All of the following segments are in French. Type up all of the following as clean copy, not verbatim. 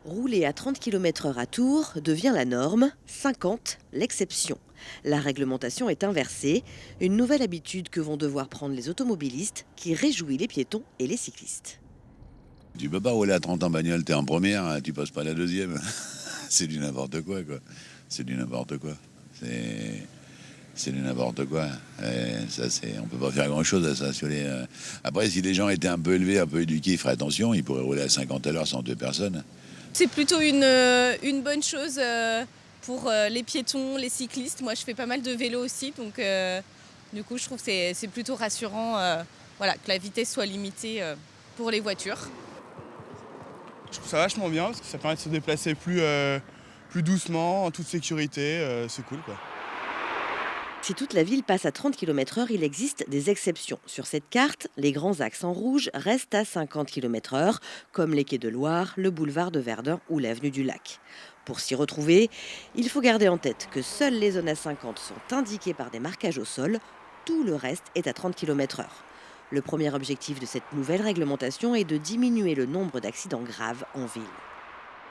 Rouler à 30 km/h à Tours devient la norme, 50 l'exception. La réglementation est inversée, une nouvelle habitude que vont devoir prendre les automobilistes qui réjouit les piétons et les cyclistes. Tu peux pas rouler à 30 en bagnole, t'es en première, hein, tu passes pas la deuxième. C'est du n'importe quoi, quoi. C'est du n'importe quoi. C'est du n'importe quoi. Et ça, on peut pas faire grand-chose à ça. Après, si les gens étaient un peu élevés, un peu éduqués, ils feraient attention, ils pourraient rouler à 50 à l'heure sans deux personnes. C'est plutôt une bonne chose pour les piétons, les cyclistes. Moi, je fais pas mal de vélo aussi, donc du coup, je trouve que c'est plutôt rassurant voilà, que la vitesse soit limitée pour les voitures. Je trouve ça vachement bien parce que ça permet de se déplacer plus doucement, en toute sécurité. C'est cool, quoi. Si toute la ville passe à 30 km/h, il existe des exceptions. Sur cette carte, les grands axes en rouge restent à 50 km/h, comme les quais de Loire, le boulevard de Verdun ou l'avenue du Lac. Pour s'y retrouver, il faut garder en tête que seules les zones à 50 sont indiquées par des marquages au sol. Tout le reste est à 30 km/h. Le premier objectif de cette nouvelle réglementation est de diminuer le nombre d'accidents graves en ville.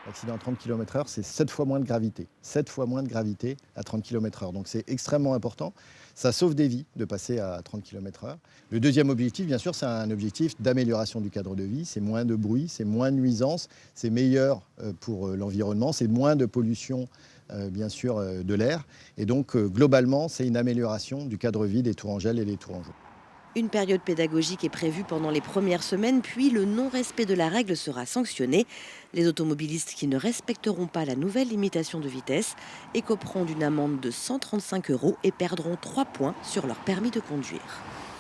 L'accident à 30 km/h, c'est 7 fois moins de gravité. 7 fois moins de gravité à 30 km/h. Donc c'est extrêmement important. Ça sauve des vies de passer à 30 km/h. Le deuxième objectif, bien sûr, c'est un objectif d'amélioration du cadre de vie. C'est moins de bruit, c'est moins de nuisances, c'est meilleur pour l'environnement, c'est moins de pollution, bien sûr, de l'air. Et donc, globalement, c'est une amélioration du cadre de vie des Tourangelles et des Tourangeaux. Une période pédagogique est prévue pendant les premières semaines, puis le non-respect de la règle sera sanctionné. Les automobilistes qui ne respecteront pas la nouvelle limitation de vitesse écoperont d'une amende de 135 € et perdront 3 points sur leur permis de conduire.